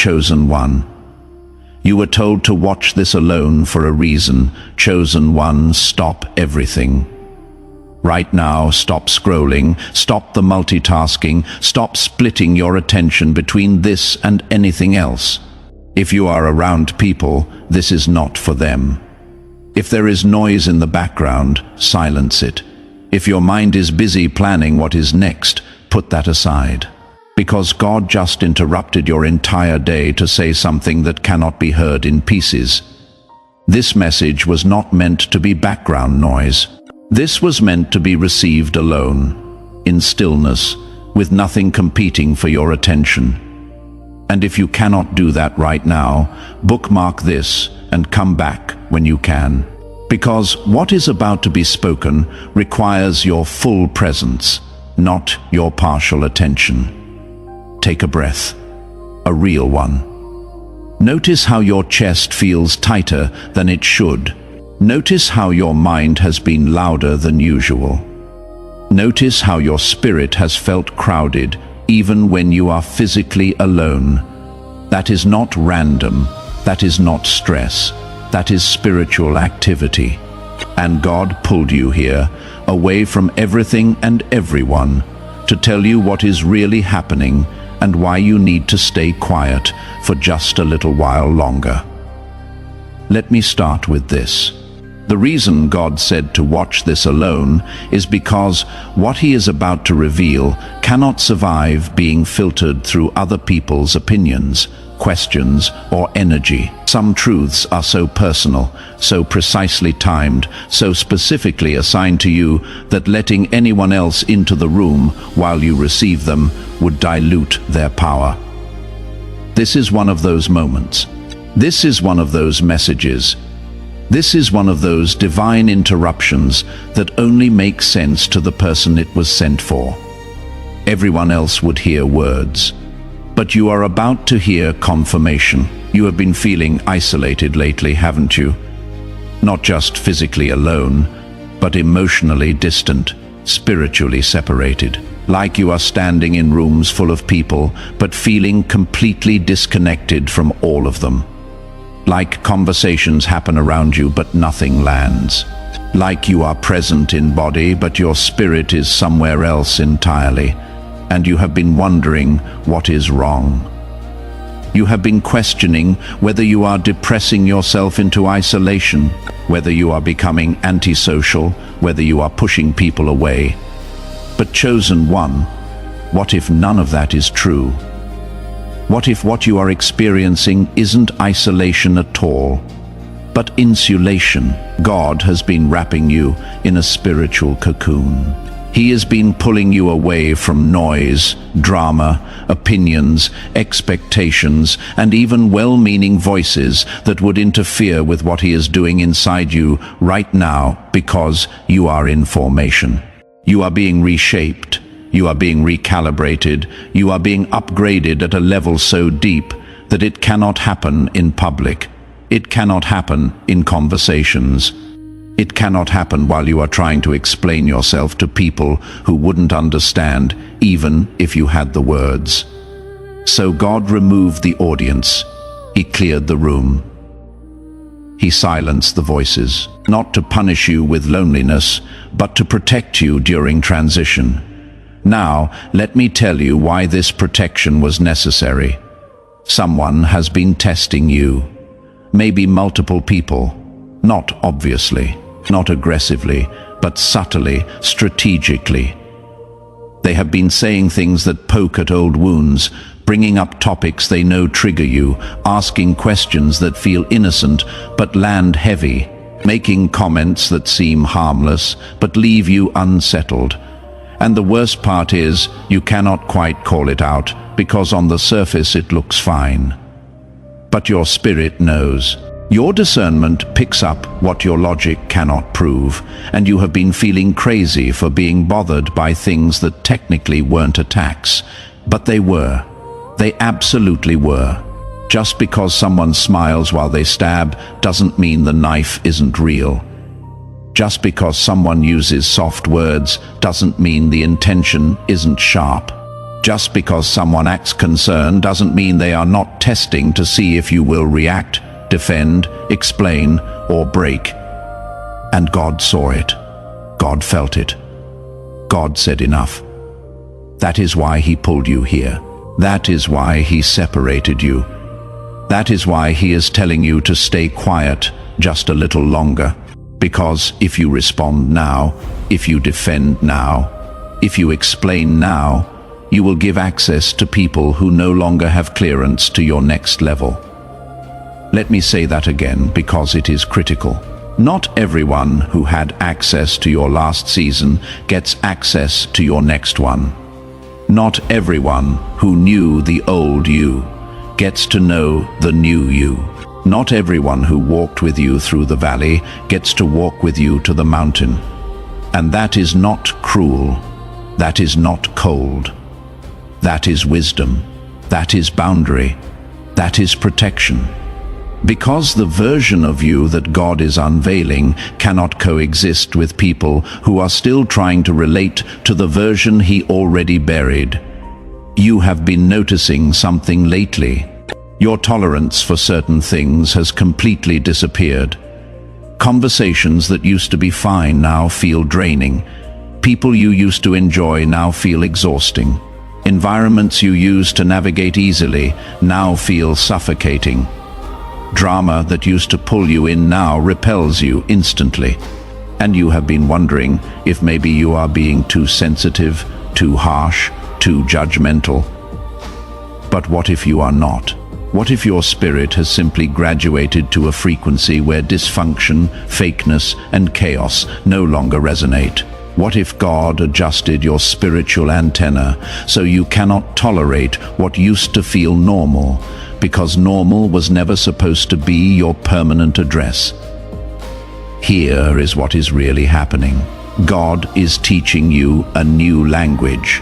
Chosen one. You were told to watch this alone for a reason. Chosen one, stop everything. Right now, stop scrolling, stop the multitasking, stop splitting your attention between this and anything else. If you are around people, this is not for them. If there is noise in the background, silence it. If your mind is busy planning what is next, put that aside. Because God just interrupted your entire day to say something that cannot be heard in pieces. This message was not meant to be background noise. This was meant to be received alone, in stillness, with nothing competing for your attention. And if you cannot do that right now, bookmark this and come back when you can. Because what is about to be spoken requires your full presence, not your partial attention. Take a breath, a real one. Notice how your chest feels tighter than it should. Notice how your mind has been louder than usual. Notice how your spirit has felt crowded, even when you are physically alone. That is not random, that is not stress, that is spiritual activity. And God pulled you here, away from everything and everyone, to tell you what is really happening and why you need to stay quiet for just a little while longer. Let me start with this. The reason God said to watch this alone is because what He is about to reveal cannot survive being filtered through other people's opinions, questions, or energy. Some truths are so personal, so precisely timed, so specifically assigned to you that letting anyone else into the room while you receive them would dilute their power. This is one of those moments. This is one of those messages. This is one of those divine interruptions that only make sense to the person it was sent for. Everyone else would hear words, but you are about to hear confirmation. You have been feeling isolated lately, haven't you? Not just physically alone, but emotionally distant, spiritually separated. Like you are standing in rooms full of people, but feeling completely disconnected from all of them. Like conversations happen around you, but nothing lands. Like you are present in body, but your spirit is somewhere else entirely, and you have been wondering what is wrong. You have been questioning whether you are depressing yourself into isolation, whether you are becoming antisocial, whether you are pushing people away. But chosen one, what if none of that is true? What if what you are experiencing isn't isolation at all, but insulation? God has been wrapping you in a spiritual cocoon. He has been pulling you away from noise, drama, opinions, expectations, and even well-meaning voices that would interfere with what He is doing inside you right now, because you are in formation. You are being reshaped. You are being recalibrated. You are being upgraded at a level so deep that it cannot happen in public. It cannot happen in conversations. It cannot happen while you are trying to explain yourself to people who wouldn't understand, even if you had the words. So God removed the audience. He cleared the room. He silenced the voices, not to punish you with loneliness, but to protect you during transition. Now, let me tell you why this protection was necessary. Someone has been testing you. Maybe multiple people. Not obviously, not aggressively, but subtly, strategically. They have been saying things that poke at old wounds, bringing up topics they know trigger you, asking questions that feel innocent but land heavy, making comments that seem harmless but leave you unsettled. And the worst part is, you cannot quite call it out, because on the surface it looks fine. But your spirit knows. Your discernment picks up what your logic cannot prove, and you have been feeling crazy for being bothered by things that technically weren't attacks, but they were. They absolutely were. Just because someone smiles while they stab doesn't mean the knife isn't real. Just because someone uses soft words doesn't mean the intention isn't sharp. Just because someone acts concerned doesn't mean they are not testing to see if you will react, defend, explain, or break. And God saw it. God felt it. God said enough. That is why He pulled you here. That is why He separated you. That is why He is telling you to stay quiet just a little longer. Because if you respond now, if you defend now, if you explain now, you will give access to people who no longer have clearance to your next level. Let me say that again because it is critical. Not everyone who had access to your last season gets access to your next one. Not everyone who knew the old you gets to know the new you. Not everyone who walked with you through the valley gets to walk with you to the mountain. And that is not cruel. That is not cold. That is wisdom. That is boundary. That is protection. Because the version of you that God is unveiling cannot coexist with people who are still trying to relate to the version He already buried. You have been noticing something lately. Your tolerance for certain things has completely disappeared. Conversations that used to be fine now feel draining. People you used to enjoy now feel exhausting. Environments you used to navigate easily now feel suffocating. Drama that used to pull you in now repels you instantly. And you have been wondering if maybe you are being too sensitive, too harsh, too judgmental. But what if you are not? What if your spirit has simply graduated to a frequency where dysfunction, fakeness, and chaos no longer resonate? What if God adjusted your spiritual antenna so you cannot tolerate what used to feel normal, because normal was never supposed to be your permanent address? Here is what is really happening. God is teaching you a new language.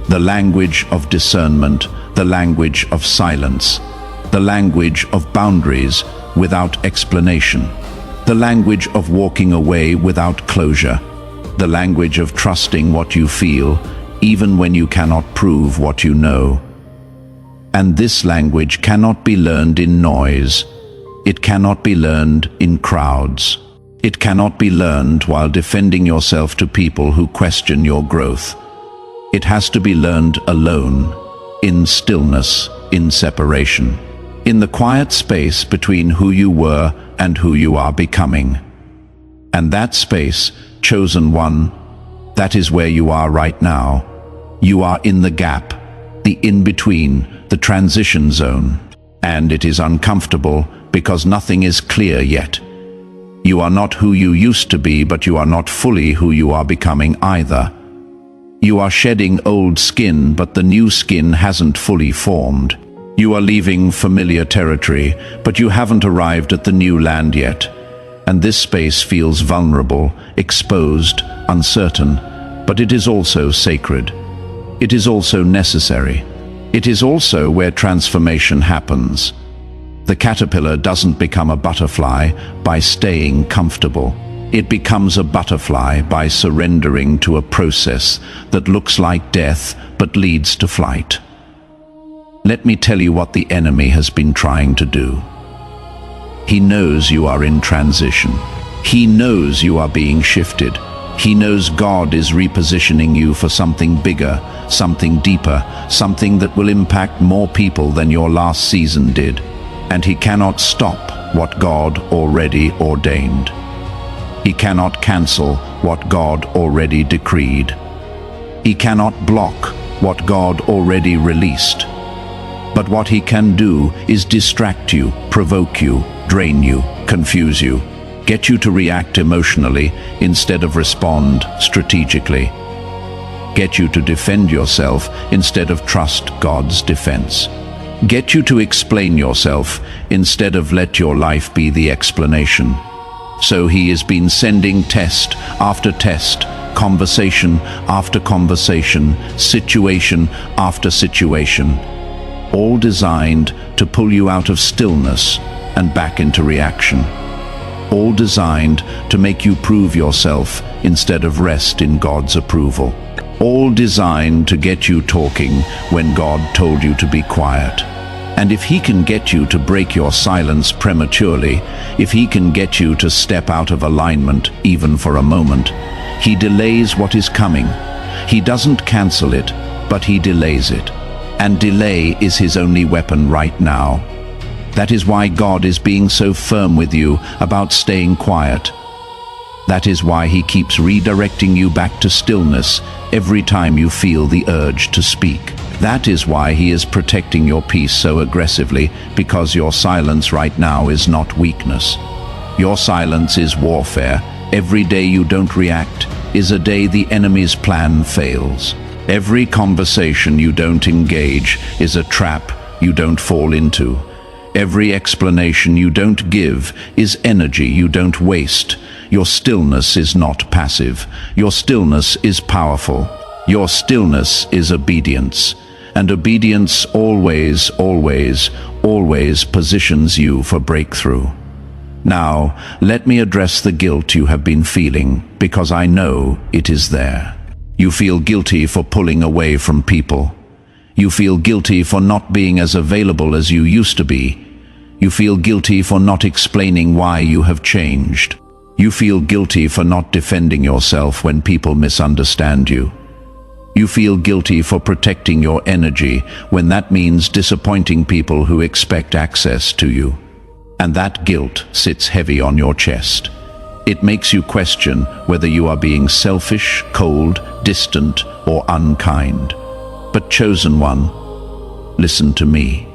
The language of discernment, the language of silence, the language of boundaries without explanation, the language of walking away without closure, the language of trusting what you feel, even when you cannot prove what you know. And this language cannot be learned in noise. It cannot be learned in crowds. It cannot be learned while defending yourself to people who question your growth. It has to be learned alone, in stillness, in separation, in the quiet space between who you were and who you are becoming. And that space, chosen one, that is where you are right now. You are in the gap, the in-between, the transition zone. And it is uncomfortable because nothing is clear yet. You are not who you used to be, but you are not fully who you are becoming either. You are shedding old skin, but the new skin hasn't fully formed. You are leaving familiar territory, but you haven't arrived at the new land yet. And this space feels vulnerable, exposed, uncertain, but it is also sacred. It is also necessary. It is also where transformation happens. The caterpillar doesn't become a butterfly by staying comfortable. It becomes a butterfly by surrendering to a process that looks like death but leads to flight. Let me tell you what the enemy has been trying to do. He knows you are in transition. He knows you are being shifted. He knows God is repositioning you for something bigger, something deeper, something that will impact more people than your last season did. And He cannot stop what God already ordained. He cannot cancel what God already decreed. He cannot block what God already released. But what He can do is distract you, provoke you, drain you, confuse you, get you to react emotionally instead of respond strategically, get you to defend yourself instead of trust God's defense, get you to explain yourself instead of let your life be the explanation. So He has been sending test after test, conversation after conversation, situation after situation, all designed to pull you out of stillness and back into reaction. All designed to make you prove yourself instead of rest in God's approval. all designed to get you talking when God told you to be quiet. And if he can get you to break your silence prematurely, if he can get you to step out of alignment even for a moment, he delays what is coming. He doesn't cancel it, but he delays it. And delay is his only weapon right now. That is why God is being so firm with you about staying quiet. That is why he keeps redirecting you back to stillness every time you feel the urge to speak. That is why he is protecting your peace so aggressively, because your silence right now is not weakness. Your silence is warfare. Every day you don't react is a day the enemy's plan fails. Every conversation you don't engage is a trap you don't fall into. Every explanation you don't give is energy you don't waste. Your stillness is not passive. Your stillness is powerful. Your stillness is obedience. And obedience always, always, always positions you for breakthrough. Now, let me address the guilt you have been feeling, because I know it is there. You feel guilty for pulling away from people. You feel guilty for not being as available as you used to be. You feel guilty for not explaining why you have changed. You feel guilty for not defending yourself when people misunderstand you. You feel guilty for protecting your energy when that means disappointing people who expect access to you. And that guilt sits heavy on your chest. It makes you question whether you are being selfish, cold, distant, or unkind. But chosen one, listen to me.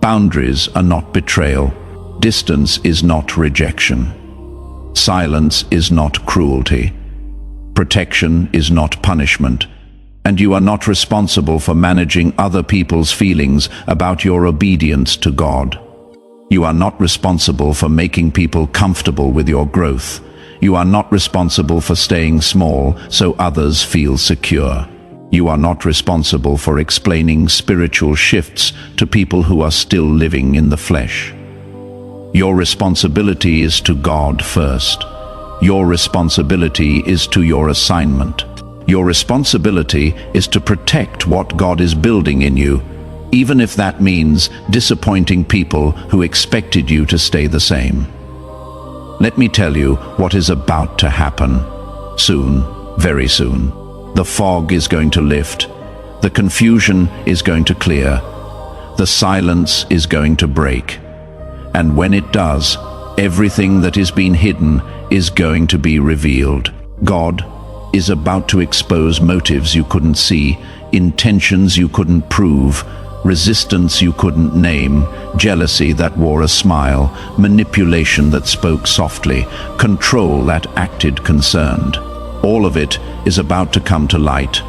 Boundaries are not betrayal. Distance is not rejection. Silence is not cruelty. Protection is not punishment, and you are not responsible for managing other people's feelings about your obedience to God. You are not responsible for making people comfortable with your growth. You are not responsible for staying small so others feel secure. You are not responsible for explaining spiritual shifts to people who are still living in the flesh. Your responsibility is to God first. Your responsibility is to your assignment. Your responsibility is to protect what God is building in you, even if that means disappointing people who expected you to stay the same. Let me tell you what is about to happen. Soon, very soon, the fog is going to lift. The confusion is going to clear. The silence is going to break. And when it does, everything that has been hidden is going to be revealed. God is about to expose motives you couldn't see, intentions you couldn't prove, resistance you couldn't name, jealousy that wore a smile, manipulation that spoke softly, control that acted concerned. All of it is about to come to light.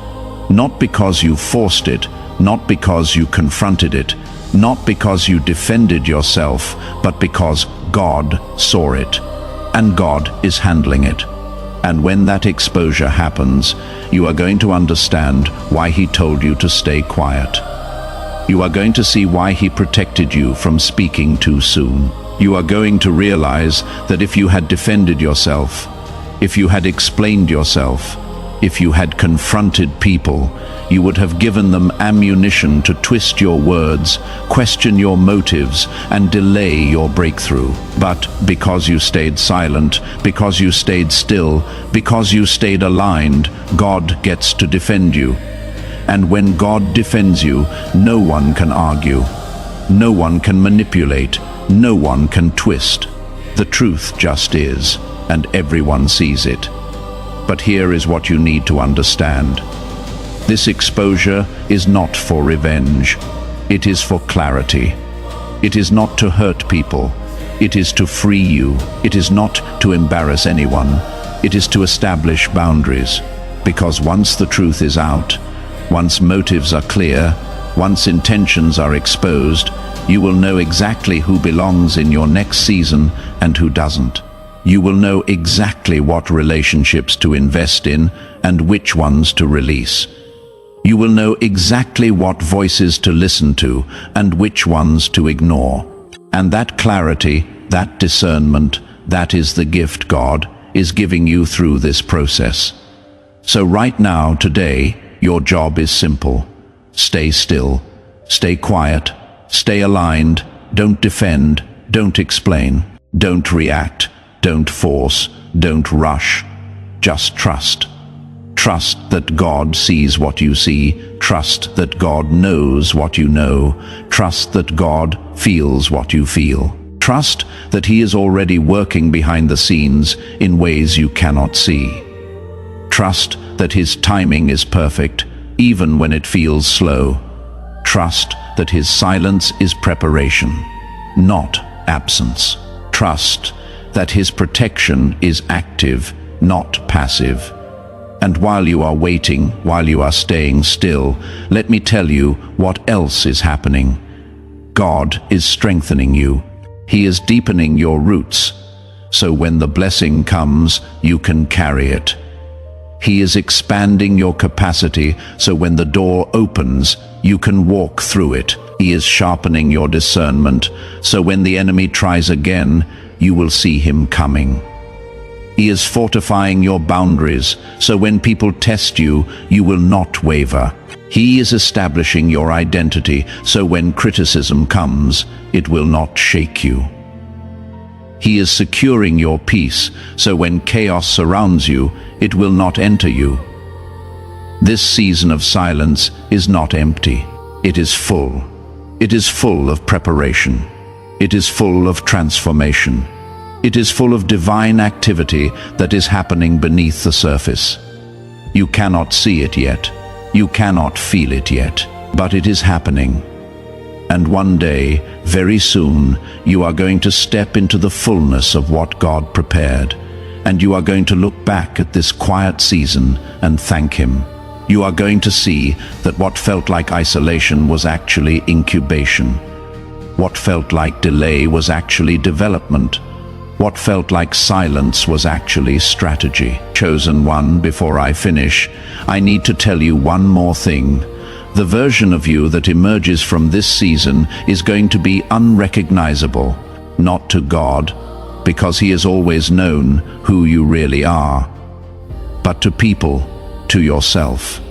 Not because you forced it, not because you confronted it, not because you defended yourself, but because God saw it. And God is handling it. And when that exposure happens, you are going to understand why he told you to stay quiet. You are going to see why he protected you from speaking too soon. You are going to realize that if you had defended yourself, if you had explained yourself, if you had confronted people, you would have given them ammunition to twist your words, question your motives, and delay your breakthrough. But because you stayed silent, because you stayed still, because you stayed aligned, God gets to defend you. And when God defends you, no one can argue. No one can manipulate. No one can twist. The truth just is, and everyone sees it. But here is what you need to understand. This exposure is not for revenge. It is for clarity. It is not to hurt people. It is to free you. It is not to embarrass anyone. It is to establish boundaries. Because once the truth is out, once motives are clear, once intentions are exposed, you will know exactly who belongs in your next season and who doesn't. You will know exactly what relationships to invest in and which ones to release. You will know exactly what voices to listen to and which ones to ignore. And that clarity, that discernment, that is the gift God is giving you through this process. So right now, today, your job is simple. Stay still, stay quiet, stay aligned, don't defend, don't explain, don't react, don't force, don't rush. Just trust. Trust that God sees what you see. Trust that God knows what you know. Trust that God feels what you feel. Trust that He is already working behind the scenes in ways you cannot see. Trust that His timing is perfect, even when it feels slow. Trust that His silence is preparation, not absence. Trust that His protection is active, not passive. And while you are waiting, while you are staying still, let me tell you what else is happening. God is strengthening you. He is deepening your roots, so when the blessing comes, you can carry it. He is expanding your capacity, so when the door opens, you can walk through it. He is sharpening your discernment, so when the enemy tries again, you will see him coming. He is fortifying your boundaries, so when people test you, you will not waver. He is establishing your identity, so when criticism comes, it will not shake you. He is securing your peace, so when chaos surrounds you, it will not enter you. This season of silence is not empty. It is full. It is full of preparation. It is full of transformation. It is full of divine activity that is happening beneath the surface. You cannot see it yet. You cannot feel it yet, but it is happening. And one day, very soon, you are going to step into the fullness of what God prepared, and you are going to look back at this quiet season and thank Him. You are going to see that what felt like isolation was actually incubation. What felt like delay was actually development. What felt like silence was actually strategy. Chosen one, before I finish, I need to tell you one more thing. The version of you that emerges from this season is going to be unrecognizable, not to God, because He has always known who you really are, but to people, to yourself.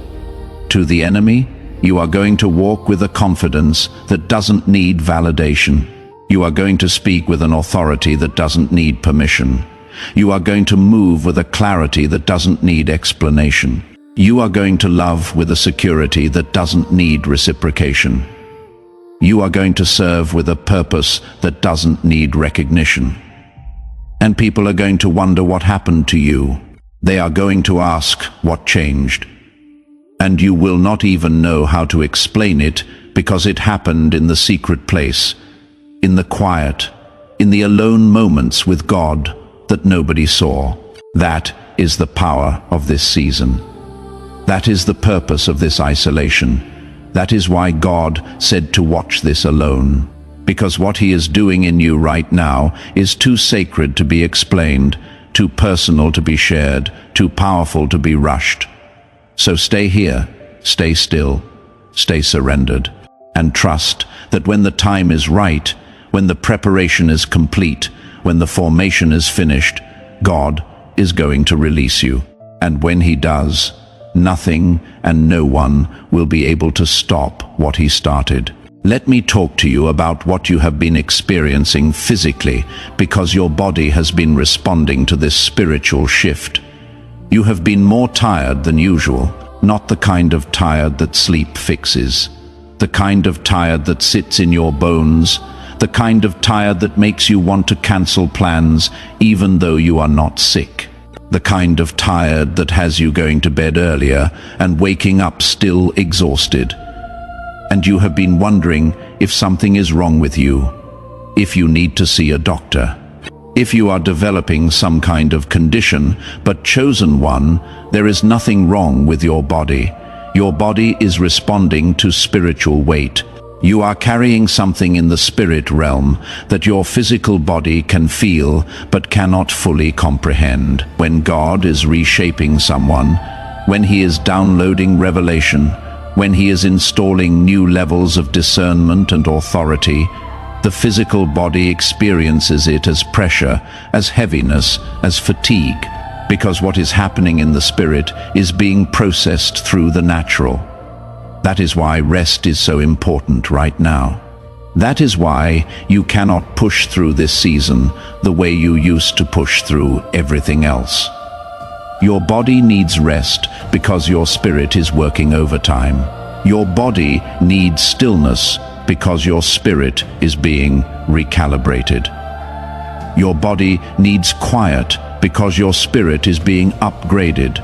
To the enemy, you are going to walk with a confidence that doesn't need validation. You are going to speak with an authority that doesn't need permission. You are going to move with a clarity that doesn't need explanation. You are going to love with a security that doesn't need reciprocation. You are going to serve with a purpose that doesn't need recognition. And people are going to wonder what happened to you. They are going to ask what changed. And you will not even know how to explain it because it happened in the secret place, in the quiet, in the alone moments with God that nobody saw. That is the power of this season. That is the purpose of this isolation. That is why God said to watch this alone. Because what He is doing in you right now is too sacred to be explained, too personal to be shared, too powerful to be rushed. So stay here, stay still, stay surrendered, and trust that when the time is right, when the preparation is complete, when the formation is finished, God is going to release you. And when He does, nothing and no one will be able to stop what He started. Let me talk to you about what you have been experiencing physically, because your body has been responding to this spiritual shift. You have been more tired than usual, not the kind of tired that sleep fixes, the kind of tired that sits in your bones, the kind of tired that makes you want to cancel plans even though you are not sick, the kind of tired that has you going to bed earlier and waking up still exhausted. And you have been wondering if something is wrong with you, if you need to see a doctor, if you are developing some kind of condition. But chosen one, there is nothing wrong with your body. Your body is responding to spiritual weight. You are carrying something in the spirit realm that your physical body can feel but cannot fully comprehend. When God is reshaping someone, when He is downloading revelation, when He is installing new levels of discernment and authority, the physical body experiences it as pressure, as heaviness, as fatigue. because what is happening in the spirit is being processed through the natural. That is why rest is so important right now. That is why you cannot push through this season the way you used to push through everything else. Your body needs rest because your spirit is working overtime. Your body needs stillness because your spirit is being recalibrated. Your body needs quiet because your spirit is being upgraded.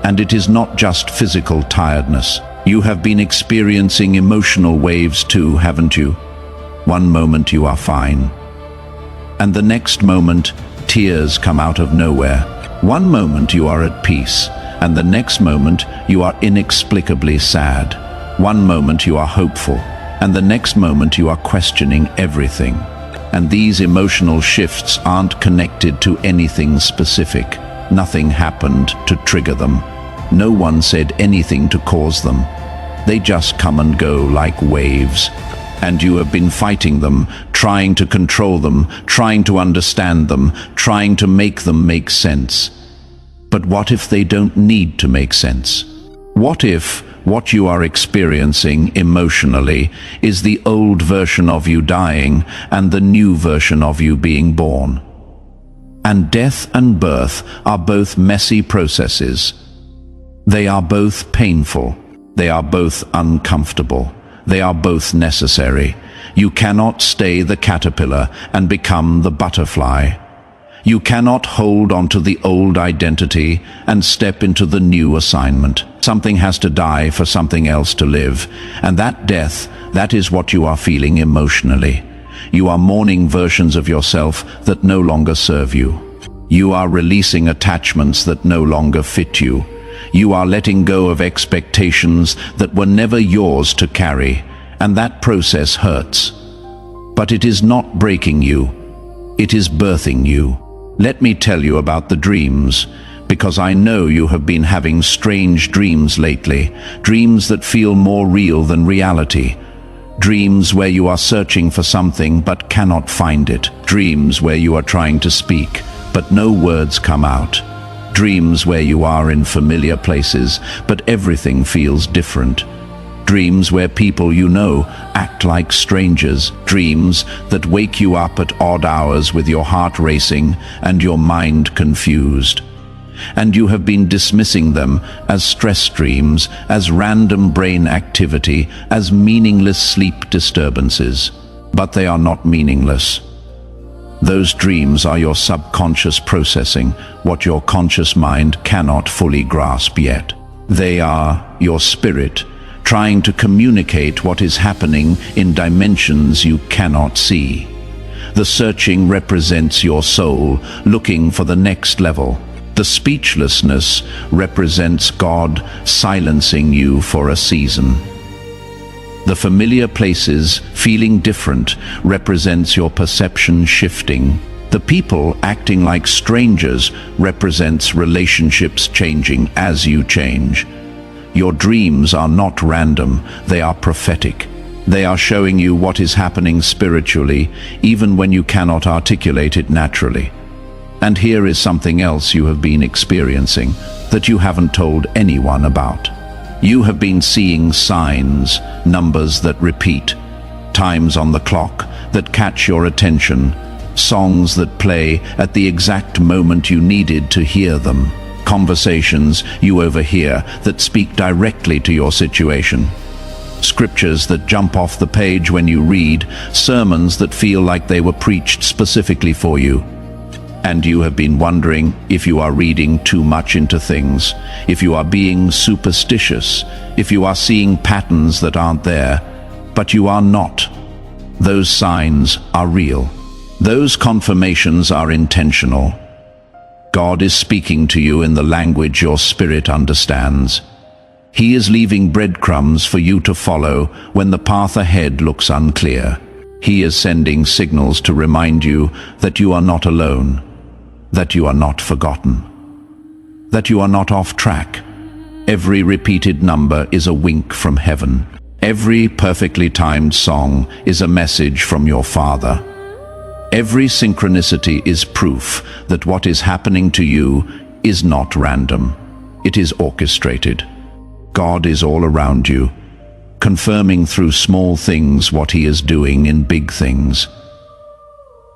And it is not just physical tiredness. You have been experiencing emotional waves too, haven't you? One moment you are fine, and the next moment tears come out of nowhere. One moment you are at peace, and the next moment you are inexplicably sad. One moment you are hopeful, and the next moment you are questioning everything. And these emotional shifts aren't connected to anything specific. Nothing happened to trigger them. No one said anything to cause them. They just come and go like waves. And you have been fighting them, trying to control them, trying to understand them, trying to make them make sense. But what if they don't need to make sense? What if what you are experiencing emotionally is the old version of you dying and the new version of you being born? And death and birth are both messy processes. They are both painful. They are both uncomfortable. They are both necessary. You cannot stay the caterpillar and become the butterfly. You cannot hold onto the old identity and step into the new assignment. Something has to die for something else to live, and that death, that is what you are feeling emotionally. You are mourning versions of yourself that no longer serve you. You are releasing attachments that no longer fit you. You are letting go of expectations that were never yours to carry, and that process hurts. But it is not breaking you. It is birthing you. Let me tell you about the dreams, because I know you have been having strange dreams lately, dreams that feel more real than reality. Dreams where you are searching for something but cannot find it. Dreams where you are trying to speak, but no words come out. Dreams where you are in familiar places, but everything feels different. Dreams where people you know act like strangers. Dreams that wake you up at odd hours with your heart racing and your mind confused. And you have been dismissing them as stress dreams, as random brain activity, as meaningless sleep disturbances. But they are not meaningless. Those dreams are your subconscious processing what your conscious mind cannot fully grasp yet. They are your spirit trying to communicate what is happening in dimensions you cannot see. The searching represents your soul looking for the next level. The speechlessness represents God silencing you for a season. The familiar places feeling different represents your perception shifting. The people acting like strangers represents relationships changing as you change. Your dreams are not random, they are prophetic. They are showing you what is happening spiritually, even when you cannot articulate it naturally. And here is something else you have been experiencing that you haven't told anyone about. You have been seeing signs, numbers that repeat, times on the clock that catch your attention, songs that play at the exact moment you needed to hear them, conversations you overhear that speak directly to your situation, scriptures that jump off the page when you read, sermons that feel like they were preached specifically for you. And you have been wondering if you are reading too much into things, if you are being superstitious, if you are seeing patterns that aren't there. But you are not. Those signs are real. Those confirmations are intentional. God is speaking to you in the language your spirit understands. He is leaving breadcrumbs for you to follow when the path ahead looks unclear. He is sending signals to remind you that you are not alone, that you are not forgotten, that you are not off track. Every repeated number is a wink from heaven. Every perfectly timed song is a message from your Father. Every synchronicity is proof that what is happening to you is not random. It is orchestrated. God is all around you, confirming through small things what He is doing in big things.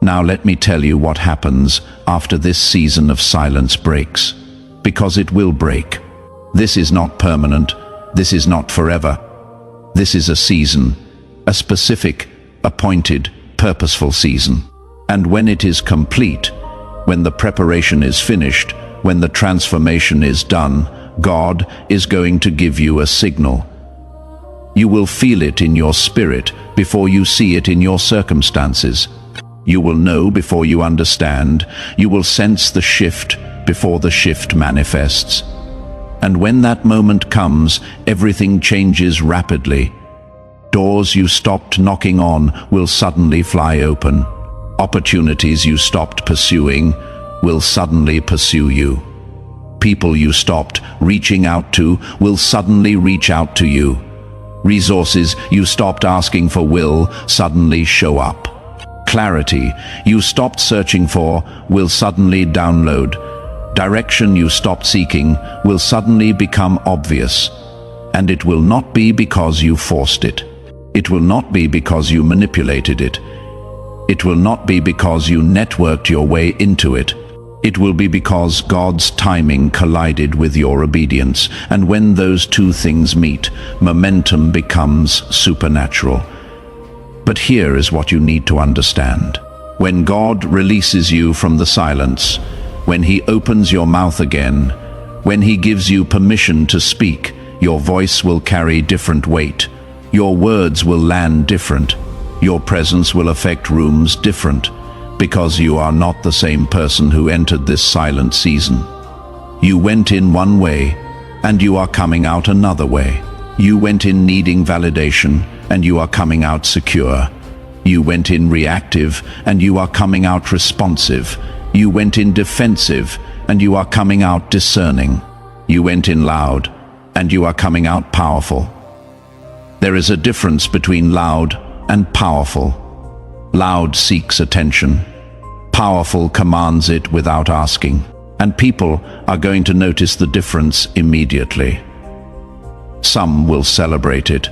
Now let me tell you what happens after this season of silence breaks, because it will break. This is not permanent. This is not forever. This is a season, a specific, appointed, purposeful season. And when it is complete, when the preparation is finished, when the transformation is done, God is going to give you a signal. You will feel it in your spirit before you see it in your circumstances. You will know before you understand. You will sense the shift before the shift manifests. And when that moment comes, everything changes rapidly. Doors you stopped knocking on will suddenly fly open. Opportunities you stopped pursuing will suddenly pursue you. People you stopped reaching out to will suddenly reach out to you. Resources you stopped asking for will suddenly show up. Clarity you stopped searching for will suddenly download. Direction you stopped seeking will suddenly become obvious. And it will not be because you forced it. It will not be because you manipulated it. It will not be because you networked your way into it. It will be because God's timing collided with your obedience. And when those two things meet, momentum becomes supernatural. But here is what you need to understand. When God releases you from the silence, when He opens your mouth again, when He gives you permission to speak, your voice will carry different weight. Your words will land different. Your presence will affect rooms different, because you are not the same person who entered this silent season. You went in one way, and you are coming out another way. You went in needing validation, and you are coming out secure. You went in reactive, and you are coming out responsive. You went in defensive, and you are coming out discerning. You went in loud, and you are coming out powerful. There is a difference between loud and powerful. Loud seeks attention. Powerful commands it without asking. And people are going to notice the difference immediately. Some will celebrate it.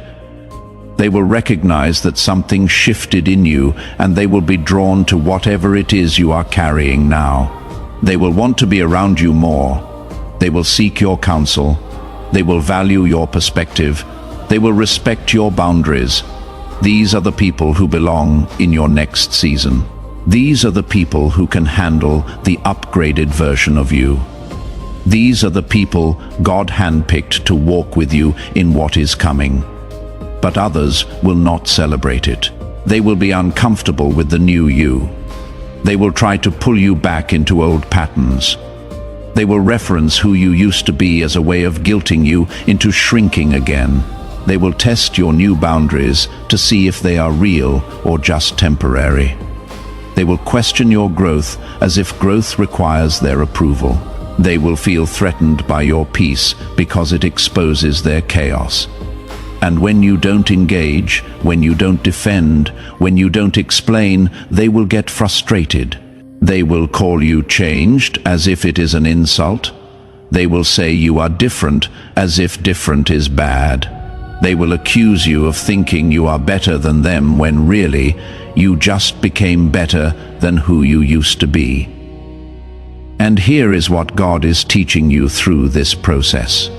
They will recognize that something shifted in you, and they will be drawn to whatever it is you are carrying now. They will want to be around you more. They will seek your counsel. They will value your perspective. They will respect your boundaries. These are the people who belong in your next season. These are the people who can handle the upgraded version of you. These are the people God handpicked to walk with you in what is coming. But others will not celebrate it. They will be uncomfortable with the new you. They will try to pull you back into old patterns. They will reference who you used to be as a way of guilting you into shrinking again. They will test your new boundaries to see if they are real or just temporary. They will question your growth as if growth requires their approval. They will feel threatened by your peace because it exposes their chaos. And when you don't engage, when you don't defend, when you don't explain, they will get frustrated. They will call you changed as if it is an insult. They will say you are different as if different is bad. They will accuse you of thinking you are better than them when really you just became better than who you used to be. And here is what God is teaching you through this process.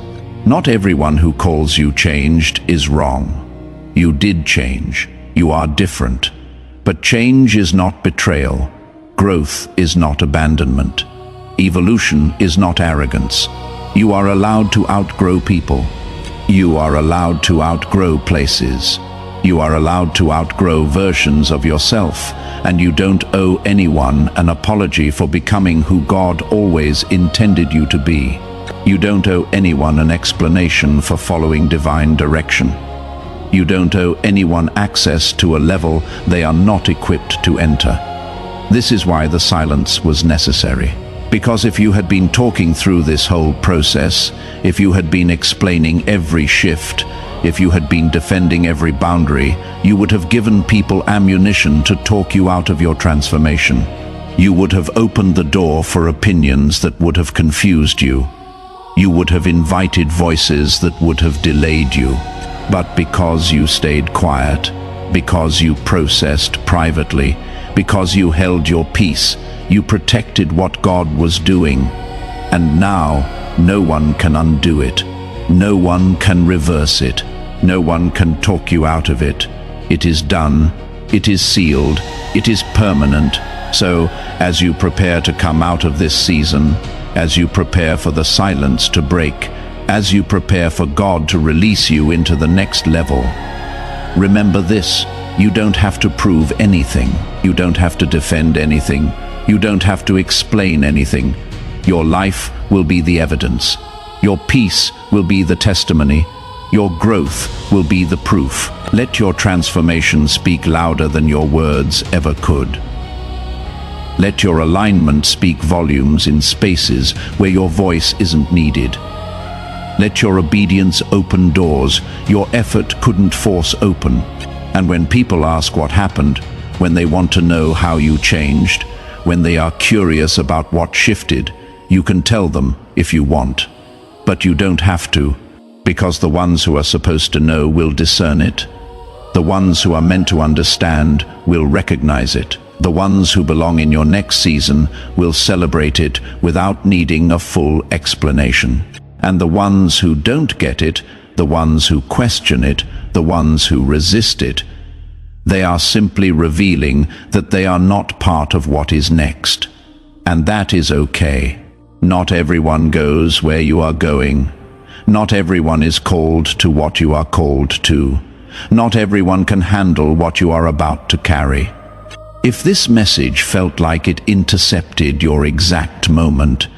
Not everyone who calls you changed is wrong. You did change. You are different. But change is not betrayal. Growth is not abandonment. Evolution is not arrogance. You are allowed to outgrow people. You are allowed to outgrow places. You are allowed to outgrow versions of yourself, and you don't owe anyone an apology for becoming who God always intended you to be. You don't owe anyone an explanation for following divine direction. You don't owe anyone access to a level they are not equipped to enter. This is why the silence was necessary. Because if you had been talking through this whole process, if you had been explaining every shift, if you had been defending every boundary, you would have given people ammunition to talk you out of your transformation. You would have opened the door for opinions that would have confused you. You would have invited voices that would have delayed you. But because you stayed quiet, because you processed privately, because you held your peace, you protected what God was doing. And now, no one can undo it. No one can reverse it. No one can talk you out of it. It is done. It is sealed. It is permanent. So, as you prepare to come out of this season, as you prepare for the silence to break, as you prepare for God to release you into the next level, remember this: you don't have to prove anything. You don't have to defend anything. You don't have to explain anything. Your life will be the evidence. Your peace will be the testimony. Your growth will be the proof. Let your transformation speak louder than your words ever could. Let your alignment speak volumes in spaces where your voice isn't needed. Let your obedience open doors your effort couldn't force open. And when people ask what happened, when they want to know how you changed, when they are curious about what shifted, you can tell them if you want. But you don't have to, because the ones who are supposed to know will discern it. The ones who are meant to understand will recognize it. The ones who belong in your next season will celebrate it without needing a full explanation. And the ones who don't get it, the ones who question it, the ones who resist it, they are simply revealing that they are not part of what is next. And that is okay. Not everyone goes where you are going. Not everyone is called to what you are called to. Not everyone can handle what you are about to carry. If this message felt like it intercepted your exact moment,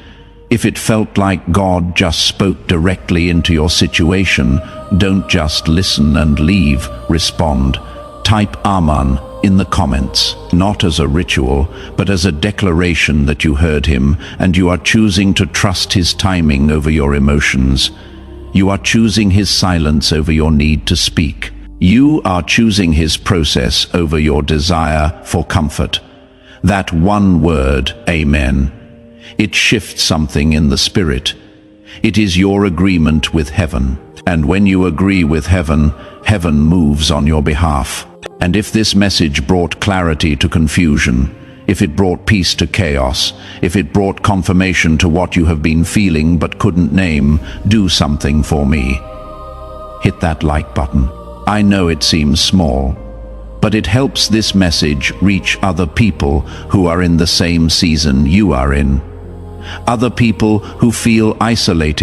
if it felt like God just spoke directly into your situation, don't just listen and leave, respond. Type Amen in the comments, not as a ritual, but as a declaration that you heard him and you are choosing to trust his timing over your emotions. You are choosing his silence over your need to speak. You are choosing his process over your desire for comfort. That one word, Amen, it shifts something in the spirit. It is your agreement with heaven. And when you agree with heaven, heaven moves on your behalf. And if this message brought clarity to confusion, if it brought peace to chaos, if it brought confirmation to what you have been feeling but couldn't name, do something for me. Hit that like button. I know it seems small, but it helps this message reach other people who are in the same season you are in. Other people who feel isolated